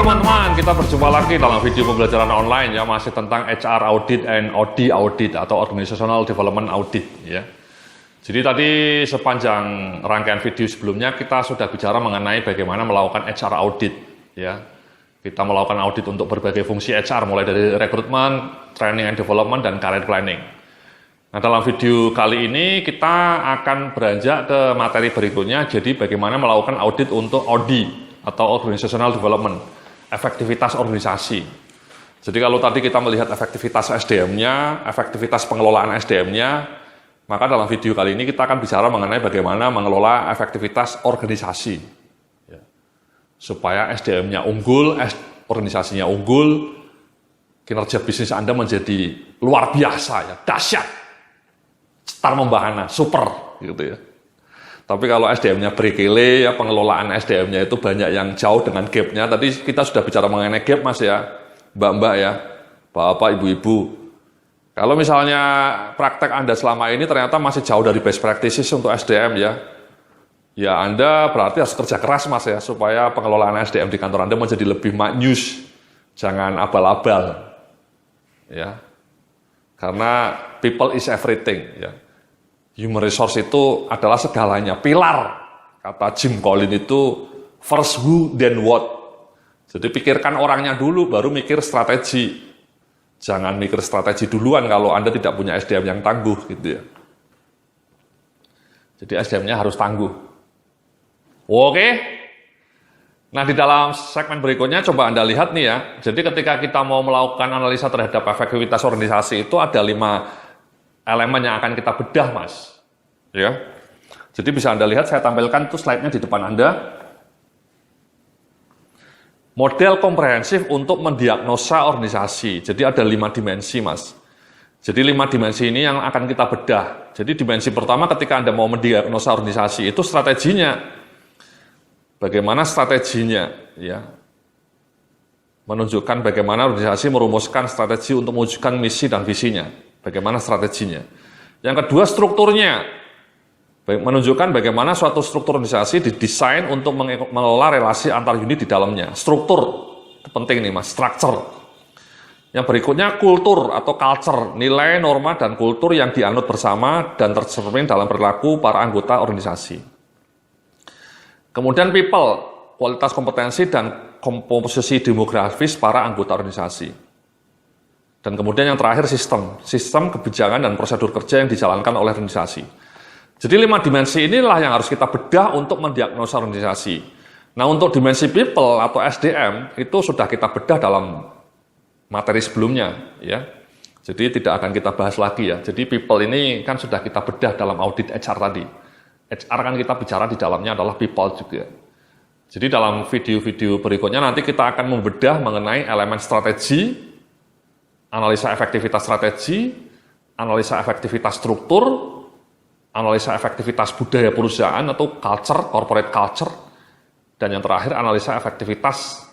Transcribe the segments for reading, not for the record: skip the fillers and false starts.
teman-teman, kita berjumpa lagi dalam video pembelajaran online ya, masih tentang HR Audit and OD Audit atau Organizational Development Audit ya. Jadi tadi sepanjang rangkaian video sebelumnya kita sudah bicara mengenai bagaimana melakukan HR Audit ya. Kita melakukan audit untuk berbagai fungsi HR mulai dari rekrutmen, training and development dan career planning. Nah, dalam video kali ini kita akan beranjak ke materi berikutnya, jadi bagaimana melakukan audit untuk OD atau Organizational Development, efektivitas organisasi. Jadi kalau tadi kita melihat efektivitas SDM-nya, efektivitas pengelolaan SDM-nya, maka dalam video kali ini kita akan bicara mengenai bagaimana mengelola efektivitas organisasi. Ya. Supaya SDM-nya unggul, organisasinya unggul, kinerja bisnis Anda menjadi luar biasa, ya, dahsyat, cetar membahana, super, gitu ya. Tapi kalau SDM-nya berkele, ya pengelolaan SDM-nya itu banyak yang jauh dengan gap-nya. Tadi kita sudah bicara mengenai gap, Mas ya, Mbak-mbak ya, Bapak, Ibu-ibu. Kalau misalnya praktek Anda selama ini ternyata masih jauh dari best practices untuk SDM ya, ya Anda berarti harus kerja keras, Mas ya, supaya pengelolaan SDM di kantor Anda menjadi lebih maknyus, jangan abal-abal, ya. Karena people is everything, ya. Human resource itu adalah segalanya, pilar. Kata Jim Collins itu, first who, then what. Jadi pikirkan orangnya dulu, baru mikir strategi. Jangan mikir strategi duluan kalau Anda tidak punya SDM yang tangguh, gitu ya. Jadi SDM-nya harus tangguh. Oke? Nah, di dalam segmen berikutnya, coba Anda lihat nih ya. Jadi ketika kita mau melakukan analisa terhadap efektivitas organisasi, itu ada 5 elemen yang akan kita bedah, Mas. Ya. Jadi bisa Anda lihat, saya tampilkan tuh slide-nya di depan Anda. Model komprehensif untuk mendiagnosa organisasi. Jadi ada 5 dimensi, Mas. Jadi 5 dimensi ini yang akan kita bedah. Jadi dimensi pertama ketika Anda mau mendiagnosa organisasi, itu strateginya. Bagaimana strateginya, ya. Menunjukkan bagaimana organisasi merumuskan strategi untuk mewujudkan misi dan visinya. Bagaimana strateginya. Yang kedua, strukturnya. Menunjukkan bagaimana suatu struktur organisasi didesain untuk mengelola relasi antar unit di dalamnya. Struktur, itu penting nih Mas, structure. Yang berikutnya, kultur atau culture, nilai, norma, dan kultur yang dianut bersama dan tercermin dalam perilaku para anggota organisasi. Kemudian people, kualitas kompetensi dan komposisi demografis para anggota organisasi. Dan kemudian yang terakhir sistem kebijakan dan prosedur kerja yang dijalankan oleh organisasi. Jadi 5 dimensi inilah yang harus kita bedah untuk mendiagnosa organisasi. Nah, untuk dimensi people atau SDM itu sudah kita bedah dalam materi sebelumnya ya. Jadi tidak akan kita bahas lagi ya. Jadi people ini kan sudah kita bedah dalam audit HR tadi. HR kan kita bicara di dalamnya adalah people juga. Jadi dalam video-video berikutnya nanti kita akan membedah mengenai elemen strategi, analisa efektivitas strategi, analisa efektivitas struktur, analisa efektivitas budaya perusahaan atau culture, corporate culture, dan yang terakhir analisa efektivitas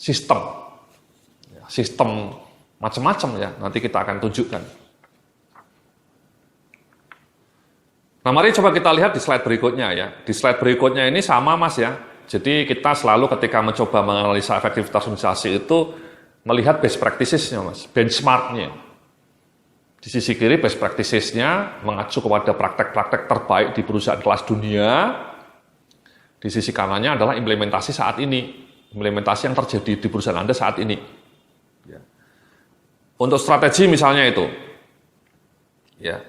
sistem. Sistem macam-macam ya, nanti kita akan tunjukkan. Nah, mari coba kita lihat di slide berikutnya ya. Di slide berikutnya ini sama Mas ya. Jadi kita selalu ketika mencoba menganalisa efektivitas organisasi itu melihat best practices-nya, Mas, benchmark-nya. Di sisi kiri best practices-nya mengacu kepada praktek-praktek terbaik di perusahaan kelas dunia. Di sisi kanannya adalah implementasi saat ini, implementasi yang terjadi di perusahaan Anda saat ini. Ya. Untuk strategi misalnya itu, ya.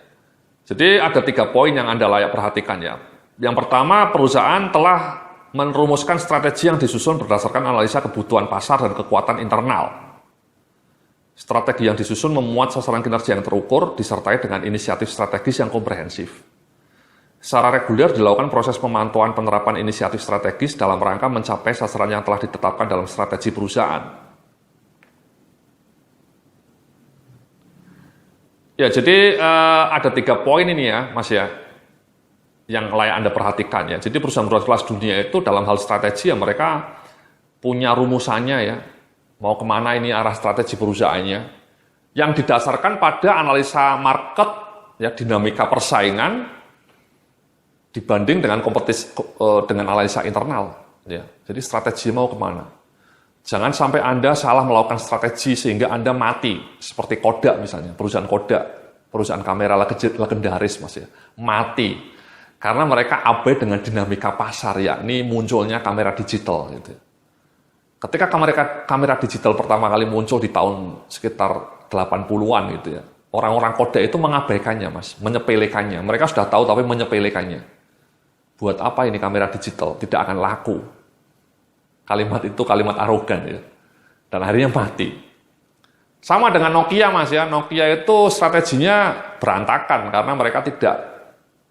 Jadi ada 3 poin yang Anda layak perhatikan ya. Yang pertama, perusahaan telah merumuskan strategi yang disusun berdasarkan analisa kebutuhan pasar dan kekuatan internal. Strategi yang disusun memuat sasaran kinerja yang terukur, disertai dengan inisiatif strategis yang komprehensif. Secara reguler dilakukan proses pemantauan penerapan inisiatif strategis dalam rangka mencapai sasaran yang telah ditetapkan dalam strategi perusahaan. Ya, jadi ada 3 poin ini ya, Mas ya, yang layak Anda perhatikan ya. Jadi perusahaan-perusahaan kelas dunia itu dalam hal strategi ya mereka punya rumusannya ya. Mau kemana ini arah strategi perusahaannya. Yang didasarkan pada analisa market, ya dinamika persaingan, dibanding dengan kompetisi dengan analisa internal. Ya. Jadi strategi mau kemana. Jangan sampai Anda salah melakukan strategi sehingga Anda mati. Seperti Kodak misalnya, perusahaan Kodak, perusahaan kamera legendaris Mas ya, mati. Karena mereka abai dengan dinamika pasar, yakni munculnya kamera digital. Gitu. Ketika kamera digital pertama kali muncul di tahun sekitar 80-an gitu ya, orang-orang Kodak itu mengabaikannya Mas, menyepelekannya. Mereka sudah tahu tapi menyepelekannya. Buat apa ini kamera digital? Tidak akan laku. Kalimat itu kalimat arogan ya. Dan akhirnya mati. Sama dengan Nokia Mas ya. Nokia itu strateginya berantakan karena mereka tidak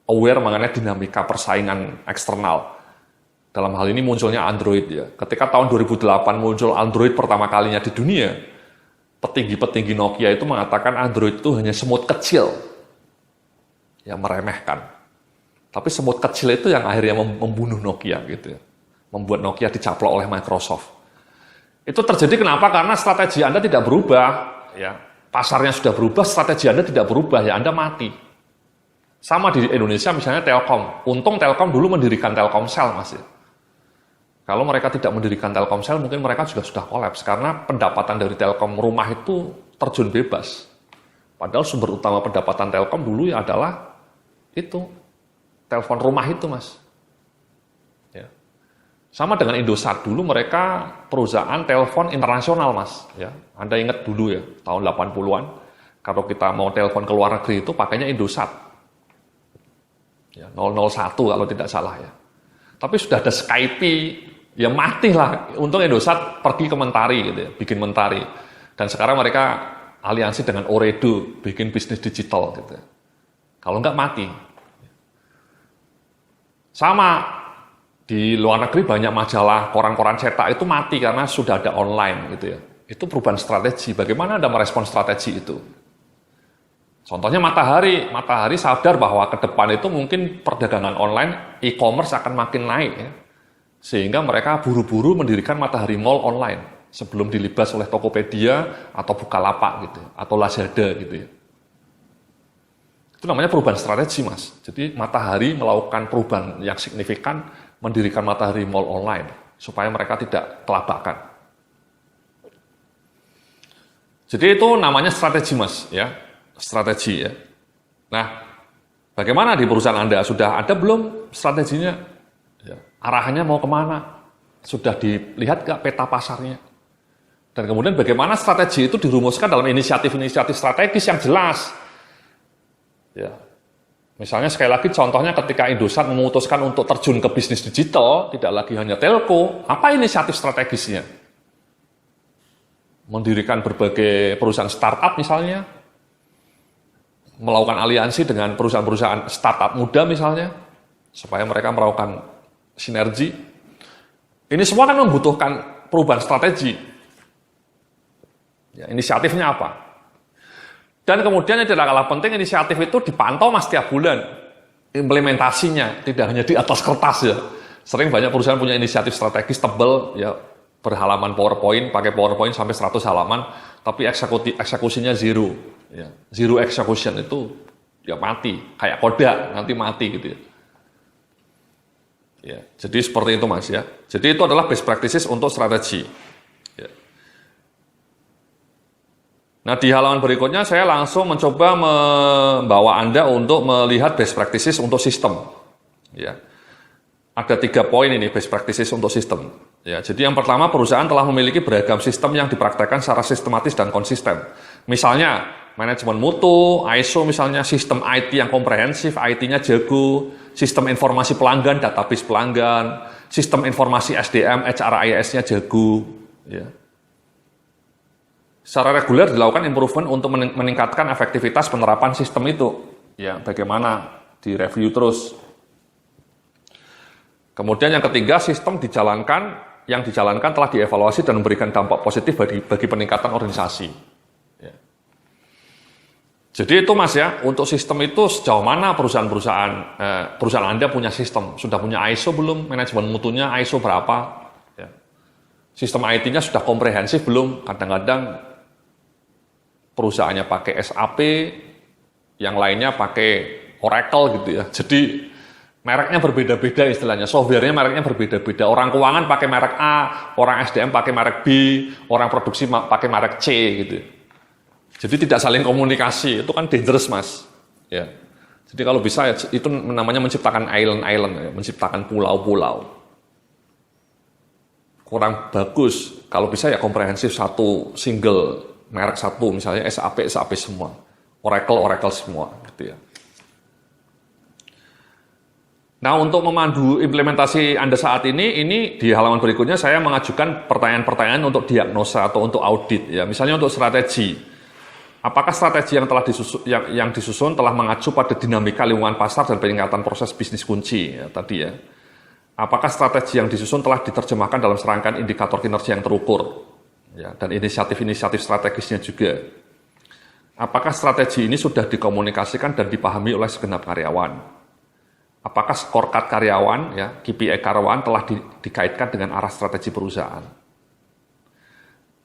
aware mengenai dinamika persaingan eksternal. Dalam hal ini munculnya Android ya. Ketika tahun 2008 muncul Android pertama kalinya di dunia, petinggi-petinggi Nokia itu mengatakan Android itu hanya semut kecil yang meremehkan. Tapi semut kecil itu yang akhirnya membunuh Nokia gitu ya. Membuat Nokia dicaplok oleh Microsoft. Itu terjadi kenapa? Karena strategi Anda tidak berubah, ya. Pasarnya sudah berubah, strategi Anda tidak berubah, ya Anda mati. Sama di Indonesia misalnya Telkom. Untung Telkom dulu mendirikan Telkomsel, Mas ya. Kalau mereka tidak mendirikan Telkomsel, mungkin mereka juga sudah kolaps karena pendapatan dari Telkom rumah itu terjun bebas. Padahal sumber utama pendapatan Telkom dulu ya adalah itu telepon rumah itu, Mas. Sama dengan Indosat, dulu mereka perusahaan telepon internasional Mas. Ya, Anda ingat dulu ya, tahun 80-an, kalau kita mau telepon ke luar negeri itu pakainya Indosat. Ya, 001 kalau tidak salah ya. Tapi sudah ada Skype, ya mati lah. Untung Indosat pergi ke Mentari gitu ya, bikin Mentari. Dan sekarang mereka aliansi dengan Ooredoo, bikin bisnis digital gitu ya. Kalau enggak mati. Sama di luar negeri banyak majalah, koran-koran cetak itu mati karena sudah ada online gitu ya. Itu perubahan strategi. Bagaimana Anda merespon strategi itu? Contohnya Matahari. Matahari sadar bahwa ke depan itu mungkin perdagangan online, e-commerce akan makin naik ya. Sehingga mereka buru-buru mendirikan Matahari Mall online sebelum dilibas oleh Tokopedia atau Bukalapak gitu, atau Lazada gitu ya. Itu namanya perubahan strategi Mas. Jadi Matahari melakukan perubahan yang signifikan, mendirikan Matahari Mall online supaya mereka tidak kelabakan. Jadi itu namanya strategi Mas ya, strategi ya. Nah, bagaimana di perusahaan Anda? Sudah ada belum strateginya? Ya. Arahannya mau kemana? Sudah dilihat nggak peta pasarnya? Dan kemudian bagaimana strategi itu dirumuskan dalam inisiatif-inisiatif strategis yang jelas? Ya. Misalnya sekali lagi contohnya ketika Indosat memutuskan untuk terjun ke bisnis digital, tidak lagi hanya telco, apa inisiatif strategisnya? Mendirikan berbagai perusahaan startup misalnya, melakukan aliansi dengan perusahaan-perusahaan startup muda misalnya, supaya mereka melakukan sinergi. Ini semua kan membutuhkan perubahan strategi. Ya, inisiatifnya apa? Dan kemudian yang tidak kalah penting, inisiatif itu dipantau Mas tiap bulan. Implementasinya, tidak hanya di atas kertas ya. Sering banyak perusahaan punya inisiatif strategis tebal, ya berhalaman PowerPoint, pakai PowerPoint sampai 100 halaman, tapi eksekusinya zero. Ya. Zero execution itu ya mati, kayak Kodak, nanti mati gitu ya. Ya, jadi seperti itu Mas ya. Jadi itu adalah best practices untuk strategi. Ya. Nah, di halaman berikutnya saya langsung mencoba membawa Anda untuk melihat best practices untuk sistem. Ya. Ada 3 poin ini best practices untuk sistem. Ya, jadi yang pertama, perusahaan telah memiliki beragam sistem yang dipraktekkan secara sistematis dan konsisten. Misalnya, manajemen mutu, ISO misalnya, sistem IT yang komprehensif, IT-nya jago, sistem informasi pelanggan, database pelanggan, sistem informasi SDM, HRIS-nya jago. Ya. Secara reguler dilakukan improvement untuk meningkatkan efektivitas penerapan sistem itu. Ya, bagaimana direview terus. Kemudian yang ketiga, sistem yang dijalankan telah dievaluasi dan memberikan dampak positif bagi peningkatan organisasi. Ya. Jadi itu Mas ya, untuk sistem itu sejauh mana perusahaan Anda punya sistem? Sudah punya ISO belum? Manajemen mutunya ISO berapa? Ya. Sistem IT-nya sudah komprehensif belum? Kadang-kadang perusahaannya pakai SAP, yang lainnya pakai Oracle gitu ya. Jadi Mereknya berbeda-beda istilahnya, softwarenya mereknya berbeda-beda. Orang keuangan pakai merek A, orang SDM pakai merek B, orang produksi pakai merek C gitu. Jadi tidak saling komunikasi, itu kan dangerous mas. Ya. Jadi kalau bisa ya, itu namanya menciptakan island-island, ya, menciptakan pulau-pulau. Kurang bagus, kalau bisa ya komprehensif satu single merek satu, misalnya SAP semua, Oracle semua, gitu ya. Nah, untuk memandu implementasi Anda saat ini di halaman berikutnya saya mengajukan pertanyaan-pertanyaan untuk diagnosa atau untuk audit. Ya, misalnya untuk strategi. Apakah strategi yang telah disusun telah mengacu pada dinamika lingkungan pasar dan peningkatan proses bisnis kunci ya, tadi ya. Apakah strategi yang disusun telah diterjemahkan dalam serangkaian indikator kinerja yang terukur ya, dan inisiatif-inisiatif strategisnya juga. Apakah strategi ini sudah dikomunikasikan dan dipahami oleh segenap karyawan? Apakah scorecard karyawan, ya, KPI karyawan telah dikaitkan dengan arah strategi perusahaan?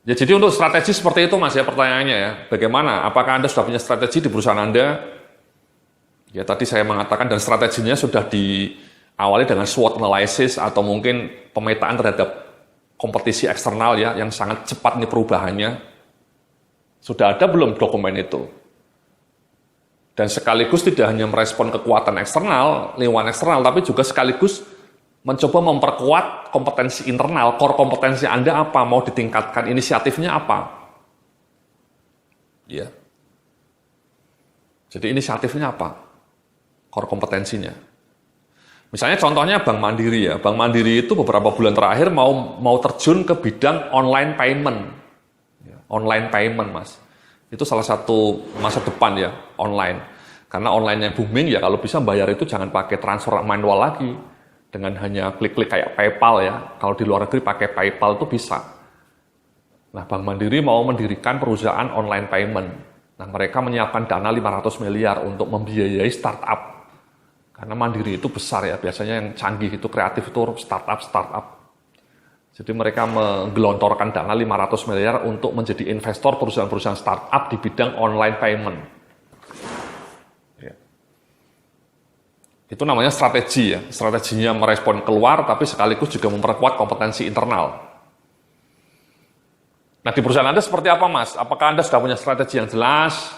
Ya, jadi untuk strategi seperti itu mas ya pertanyaannya ya. Bagaimana? Apakah Anda sudah punya strategi di perusahaan Anda? Ya tadi saya mengatakan dan strateginya sudah diawali dengan SWOT analysis atau mungkin pemetaan terhadap kompetisi eksternal ya yang sangat cepat nih perubahannya. Sudah ada belum dokumen itu? Dan sekaligus tidak hanya merespon kekuatan eksternal, lingkungan eksternal, tapi juga sekaligus mencoba memperkuat kompetensi internal, core kompetensi Anda apa, mau ditingkatkan, inisiatifnya apa. Ya. Jadi inisiatifnya apa? Core kompetensinya. Misalnya contohnya Bank Mandiri ya, Bank Mandiri itu beberapa bulan terakhir mau terjun ke bidang online payment. Online payment mas. Itu salah satu masa depan ya, online. Karena online yang booming ya kalau bisa bayar itu jangan pakai transfer manual lagi. Dengan hanya klik-klik kayak PayPal ya. Kalau di luar negeri pakai PayPal itu bisa. Nah Bank Mandiri mau mendirikan perusahaan online payment. Nah mereka menyiapkan dana 500 miliar untuk membiayai startup. Karena Mandiri itu besar ya, biasanya yang canggih itu kreatif itu startup. Jadi mereka menggelontorkan dana 500 miliar untuk menjadi investor perusahaan-perusahaan startup di bidang online payment. Ya. Itu namanya strategi ya. Strateginya merespon keluar tapi sekaligus juga memperkuat kompetensi internal. Nah di perusahaan Anda seperti apa mas? Apakah Anda sudah punya strategi yang jelas?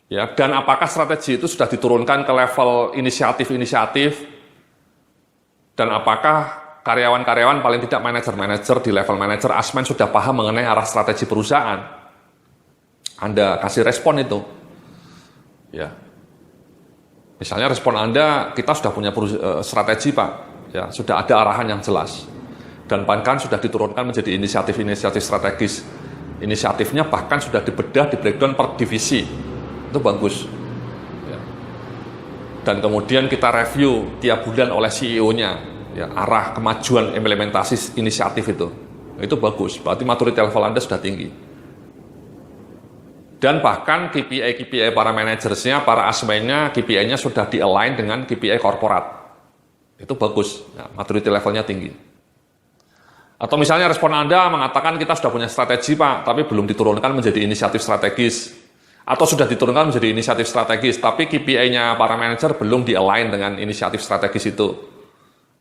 Ya, dan apakah strategi itu sudah diturunkan ke level inisiatif-inisiatif? Dan apakah karyawan-karyawan paling tidak manajer-manajer di level manajer asmen sudah paham mengenai arah strategi perusahaan? Anda kasih respon itu. Ya. Misalnya respon Anda, kita sudah punya strategi Pak. Ya, sudah ada arahan yang jelas. Dan bahkan sudah diturunkan menjadi inisiatif-inisiatif strategis. Inisiatifnya bahkan sudah dibedah, di breakdown per divisi. Itu bagus. Ya. Dan kemudian kita review tiap bulan oleh CEO-nya. Ya, arah kemajuan implementasi inisiatif itu bagus, berarti maturity level Anda sudah tinggi. Dan bahkan KPI para manajersnya, para asmennya, KPI-nya sudah di-align dengan KPI korporat. Itu bagus, ya, maturity levelnya tinggi. Atau misalnya respon Anda mengatakan kita sudah punya strategi Pak, tapi belum diturunkan menjadi inisiatif strategis. Atau sudah diturunkan menjadi inisiatif strategis, tapi KPI-nya para manajer belum di-align dengan inisiatif strategis itu.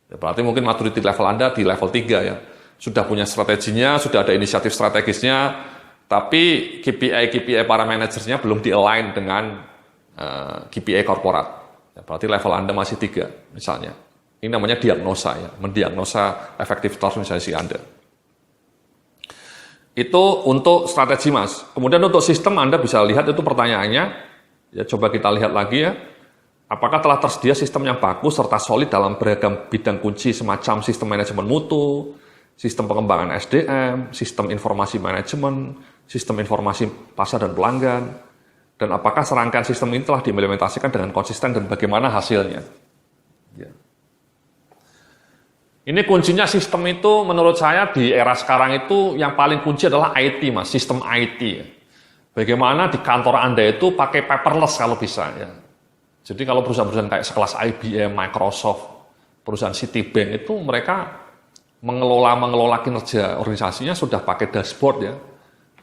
Ya, berarti mungkin maturity level Anda di level 3 ya. Sudah punya strateginya, sudah ada inisiatif strategisnya, tapi KPI para manajersnya belum di-align dengan KPI korporat. Ya, berarti level Anda masih 3 misalnya. Ini namanya diagnosa ya, mendiagnosa efektivitas organisasi Anda. Itu untuk strategi mas. Kemudian untuk sistem Anda bisa lihat itu pertanyaannya. Ya coba kita lihat lagi ya. Apakah telah tersedia sistem yang bagus serta solid dalam beragam bidang kunci semacam sistem manajemen mutu, sistem pengembangan SDM, sistem informasi manajemen, sistem informasi pasar dan pelanggan, dan apakah serangkaian sistem ini telah diimplementasikan dengan konsisten dan bagaimana hasilnya. Ya. Ini kuncinya sistem itu menurut saya di era sekarang itu yang paling kunci adalah IT mas, sistem IT. Bagaimana di kantor Anda itu pakai paperless kalau bisa ya. Jadi kalau perusahaan-perusahaan kayak sekelas IBM, Microsoft, perusahaan Citibank itu mereka mengelola kinerja organisasinya sudah pakai dashboard ya.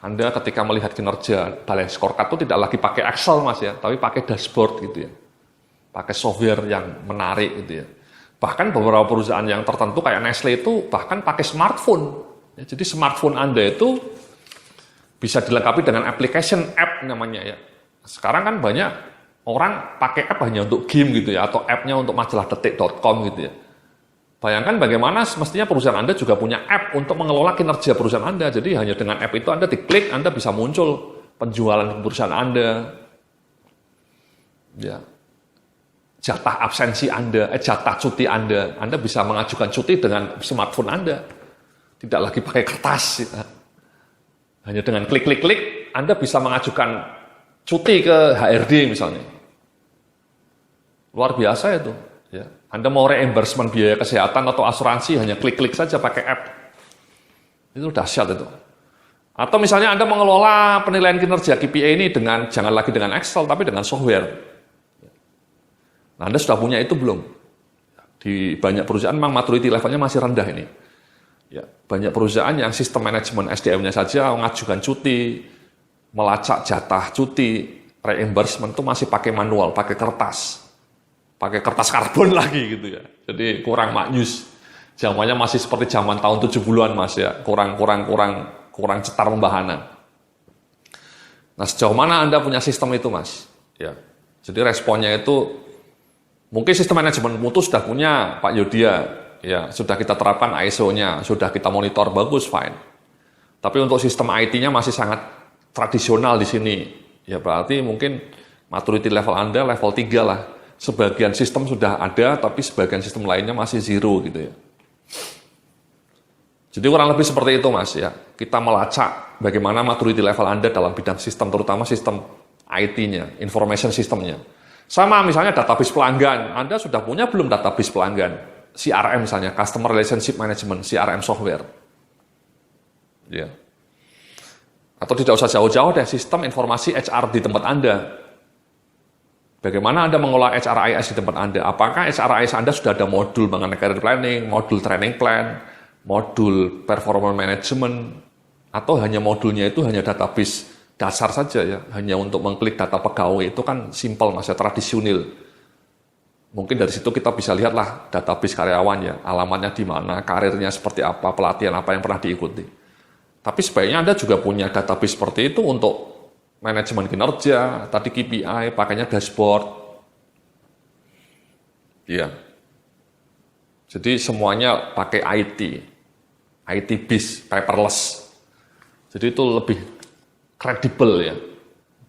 Anda ketika melihat kinerja balance scorecard itu tidak lagi pakai Excel mas ya, tapi pakai dashboard gitu ya. pakai software yang menarik gitu ya. Bahkan beberapa perusahaan yang tertentu kayak Nestle itu bahkan pakai smartphone. Ya, jadi smartphone Anda itu bisa dilengkapi dengan application app namanya ya. Sekarang kan banyak orang pakai app hanya untuk game gitu ya, atau app-nya untuk majalah detik.com gitu ya. Bayangkan bagaimana semestinya perusahaan Anda juga punya app untuk mengelola kinerja perusahaan Anda. Jadi hanya dengan app itu Anda diklik, Anda bisa muncul penjualan perusahaan Anda. Ya. Jatah absensi Anda, jatah cuti Anda bisa mengajukan cuti dengan smartphone Anda. Tidak lagi pakai kertas. Ya. Hanya dengan klik-klik-klik, Anda bisa mengajukan cuti ke HRD misalnya. Luar biasa itu. Ya. Anda mau reimbursement biaya kesehatan atau asuransi, hanya klik-klik saja pakai app. Itu dahsyat itu. Atau misalnya Anda mengelola penilaian kinerja KPI ini jangan lagi dengan Excel, tapi dengan software. Nah, Anda sudah punya itu belum? Di banyak perusahaan memang maturity levelnya masih rendah ini. Ya, banyak perusahaan yang sistem manajemen SDM-nya saja mengajukan cuti, melacak jatah cuti, reimbursement itu masih pakai manual, pakai kertas karbon lagi gitu ya. Jadi kurang maknyus. Zamannya masih seperti zaman tahun 70-an Mas ya, kurang cetar membahana. Nah, sejauh mana Anda punya sistem itu Mas? Ya. Jadi responnya itu mungkin sistem manajemen mutu sudah punya Pak Yodia, ya sudah kita terapkan ISO-nya, sudah kita monitor bagus, fine. Tapi untuk sistem IT-nya masih sangat tradisional di sini. Ya berarti mungkin maturity level Anda level 3 lah. Sebagian sistem sudah ada, tapi sebagian sistem lainnya masih zero gitu ya. Jadi kurang lebih seperti itu Mas ya. Kita melacak bagaimana maturity level Anda dalam bidang sistem, terutama sistem IT-nya, information system-nya. Sama misalnya database pelanggan, Anda sudah punya belum database pelanggan? CRM misalnya, Customer Relationship Management, CRM software. Ya. Atau tidak usah jauh-jauh deh, sistem informasi HR di tempat Anda. Bagaimana Anda mengolah HRIS di tempat Anda? Apakah HRIS Anda sudah ada modul mengenai career planning, modul training plan, modul performance management, atau hanya modulnya itu hanya database dasar saja ya, hanya untuk mengklik data pegawai, itu kan simple Mas ya, tradisional. Mungkin dari situ kita bisa lihatlah database karyawan ya, alamatnya di mana, karirnya seperti apa, pelatihan apa yang pernah diikuti. Tapi sebaiknya Anda juga punya database seperti itu untuk manajemen kinerja, tadi KPI, pakainya dashboard. Ya. Jadi semuanya pakai IT based, paperless. Jadi itu lebih kredibel ya.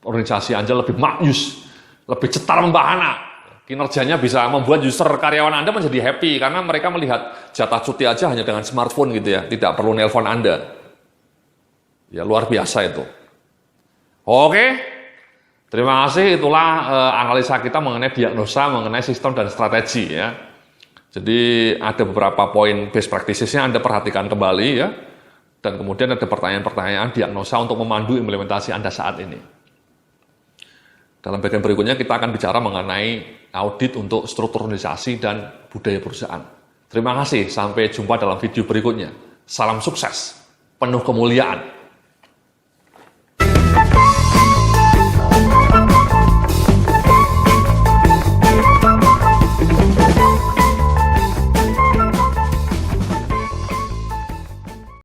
Organisasi Anda lebih maknyus, lebih cetar membahana. Kinerjanya bisa membuat user karyawan Anda menjadi happy karena mereka melihat jatah cuti aja hanya dengan smartphone gitu ya, tidak perlu nelpon Anda. Ya luar biasa itu. Oke, terima kasih. Itulah analisa kita mengenai diagnosa, mengenai sistem dan strategi ya. Jadi ada beberapa poin best practices-nya Anda perhatikan kembali ya. Dan kemudian ada pertanyaan-pertanyaan diagnosa untuk memandu implementasi Anda saat ini. Dalam bagian berikutnya kita akan bicara mengenai audit untuk struktur organisasi dan budaya perusahaan. Terima kasih, sampai jumpa dalam video berikutnya. Salam sukses, penuh kemuliaan.